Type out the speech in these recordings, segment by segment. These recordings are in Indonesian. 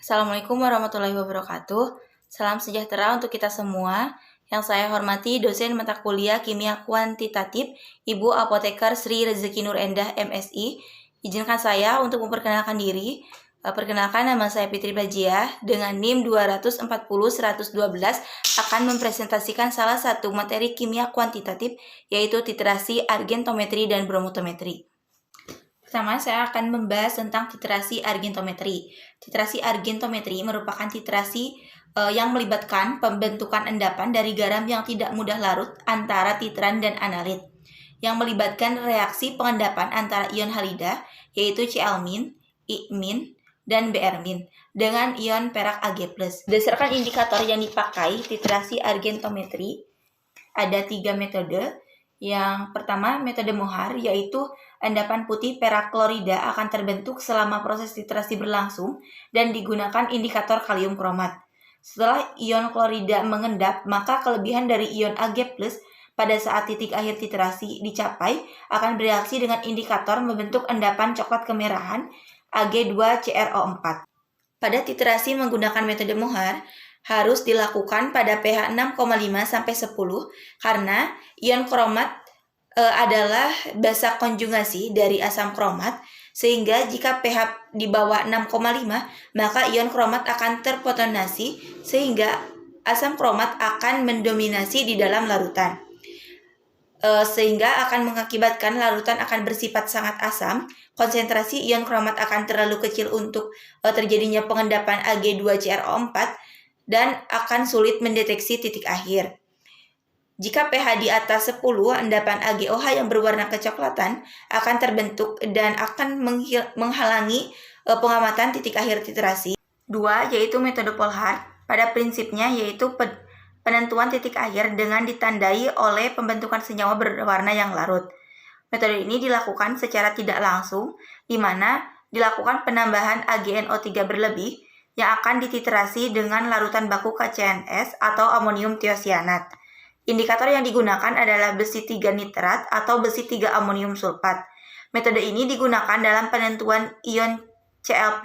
Assalamualaikum warahmatullahi wabarakatuh. Salam sejahtera untuk kita semua. Yang saya hormati dosen mata kuliah Kimia Kuantitatif, Ibu Apoteker Sri Rezeki Nur Endah, MSI. Izinkan saya untuk memperkenalkan diri. Perkenalkan, nama saya Fitri Bajiah dengan NIM 240-112 akan mempresentasikan salah satu materi kimia kuantitatif, yaitu titrasi, argentometri, dan bromotometri. Pertama, saya akan membahas tentang titrasi argentometri. Titrasi argentometri merupakan titrasi yang melibatkan pembentukan endapan dari garam yang tidak mudah larut antara titran dan analit, yang melibatkan reaksi pengendapan antara ion halida, yaitu Cl-, I-, dan Br- dengan ion perak Ag+. Berdasarkan indikator yang dipakai titrasi argentometri, ada 3 metode. Yang pertama, metode Mohar, yaitu endapan putih perak klorida akan terbentuk selama proses titrasi berlangsung dan digunakan indikator kalium kromat. Setelah ion klorida mengendap, maka kelebihan dari ion Ag+ pada saat titik akhir titrasi dicapai akan bereaksi dengan indikator membentuk endapan coklat kemerahan Ag2CrO4. Pada titrasi menggunakan metode Mohar, harus dilakukan pada pH 6,5-10 karena ion kromat adalah basa konjugasi dari asam kromat, sehingga jika pH di bawah 6,5 maka ion kromat akan terpotonasi sehingga asam kromat akan mendominasi di dalam larutan, sehingga akan mengakibatkan larutan akan bersifat sangat asam. Konsentrasi ion kromat akan terlalu kecil untuk terjadinya pengendapan Ag2CrO4 dan akan sulit mendeteksi titik akhir. Jika pH di atas 10, endapan AgOH yang berwarna kecoklatan akan terbentuk dan akan menghalangi pengamatan titik akhir titrasi. 2, yaitu metode Polhard. Pada prinsipnya yaitu penentuan titik akhir dengan ditandai oleh pembentukan senyawa berwarna yang larut. Metode ini dilakukan secara tidak langsung, di mana dilakukan penambahan AgNO3 berlebih yang akan dititrasi dengan larutan baku KCNS atau amonium tiosianat. Indikator yang digunakan adalah besi 3 nitrat atau besi 3 amonium sulfat. Metode ini digunakan dalam penentuan ion Cl+,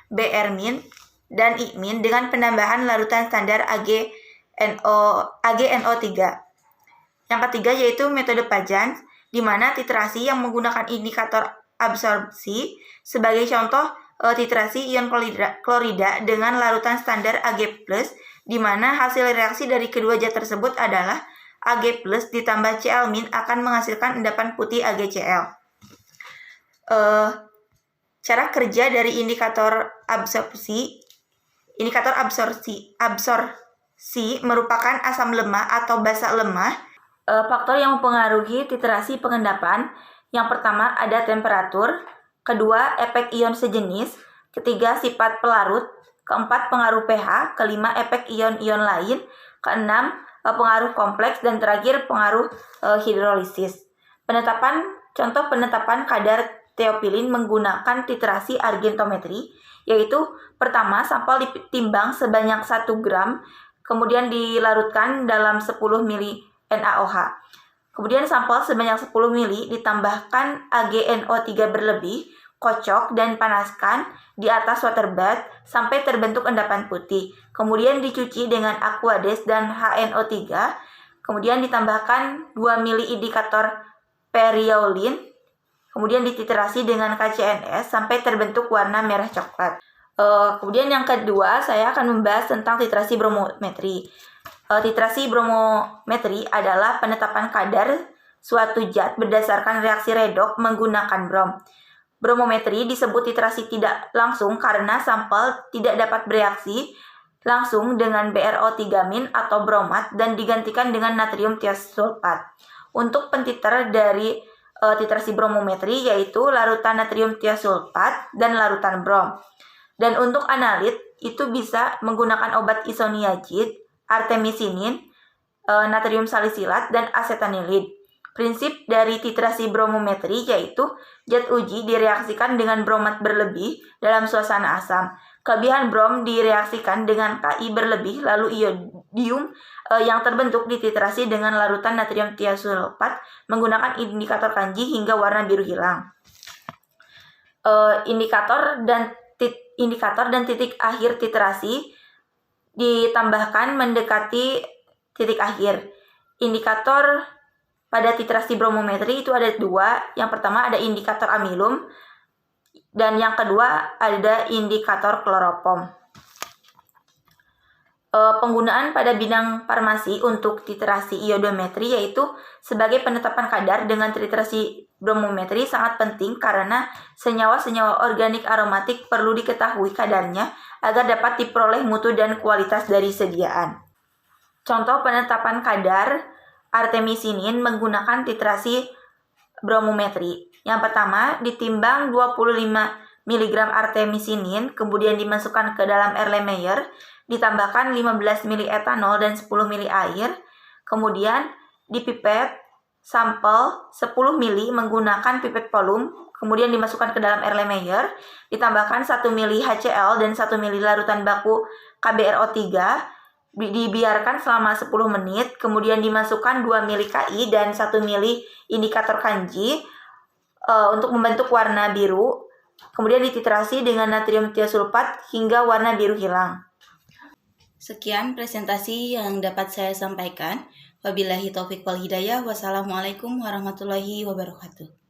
Br-, dan I- dengan penambahan larutan standar AgNO3. Yang ketiga yaitu metode Pajans, di mana titrasi yang menggunakan indikator absorpsi. Sebagai contoh, titrasi ion klorida dengan larutan standar Ag+, di mana hasil reaksi dari kedua zat tersebut adalah Ag+ ditambah Cl- akan menghasilkan endapan putih AgCl. Cara kerja dari indikator absorpsi. Indikator absorpsi merupakan asam lemah atau basa lemah. Faktor yang mempengaruhi titrasi pengendapan, yang pertama ada temperatur, kedua efek ion sejenis, ketiga sifat pelarut, keempat pengaruh pH, kelima efek ion-ion lain, keenam pengaruh kompleks, dan terakhir pengaruh hidrolisis. Contoh penetapan kadar teopilin menggunakan titrasi argentometri, yaitu pertama sampel ditimbang sebanyak 1 gram, kemudian dilarutkan dalam 10 ml NaOH. Kemudian sampel sebanyak 10 ml ditambahkan AgNO3 berlebih, kocok dan panaskan di atas water bath sampai terbentuk endapan putih. Kemudian dicuci dengan Aquades dan HNO3. Kemudian ditambahkan 2 ml indikator periorin. Kemudian dititrasi dengan KCNS sampai terbentuk warna merah coklat. Kemudian yang kedua, saya akan membahas tentang titrasi bromometri. Titrasi bromometri adalah penetapan kadar suatu zat berdasarkan reaksi redoks menggunakan brom. Bromometri disebut titrasi tidak langsung karena sampel tidak dapat bereaksi langsung dengan BrO3- atau bromat dan digantikan dengan natrium tiosulfat. Untuk pentiter dari titrasi bromometri yaitu larutan natrium tiosulfat dan larutan brom. Dan untuk analit itu bisa menggunakan obat isoniazid, artemisinin, natrium salisilat, dan asetanilid. Prinsip dari titrasi bromometri yaitu zat uji direaksikan dengan bromat berlebih dalam suasana asam. Kelebihan brom direaksikan dengan Ki berlebih, lalu iodium yang terbentuk dititrasi dengan larutan natrium tiosulfat menggunakan indikator kanji hingga warna biru hilang. Indikator dan indikator dan titik akhir titrasi ditambahkan mendekati titik akhir. Indikator pada titrasi bromometri itu ada 2. Yang pertama ada indikator amilum dan yang kedua ada indikator kloropom. Penggunaan pada bidang farmasi untuk titrasi iodometri yaitu sebagai penetapan kadar dengan titrasi bromometri sangat penting karena senyawa-senyawa organik aromatik perlu diketahui kadarnya agar dapat diperoleh mutu dan kualitas dari sediaan. Contoh penetapan kadar artemisinin menggunakan titrasi bromometri. Yang pertama, ditimbang 25 mg artemisinin, kemudian dimasukkan ke dalam Erlenmeyer, ditambahkan 15 ml etanol dan 10 ml air, kemudian dipipet sampel 10 ml menggunakan pipet volume, kemudian dimasukkan ke dalam Erlenmeyer, ditambahkan 1 ml HCl dan 1 ml larutan baku KBRO3, dibiarkan selama 10 menit, kemudian dimasukkan 2 ml Ki dan 1 ml indikator kanji untuk membentuk warna biru, kemudian dititrasi dengan natrium tiosulfat hingga warna biru hilang. Sekian presentasi yang dapat saya sampaikan. Wabillahi taufiq wal hidayah. Wassalamualaikum warahmatullahi wabarakatuh.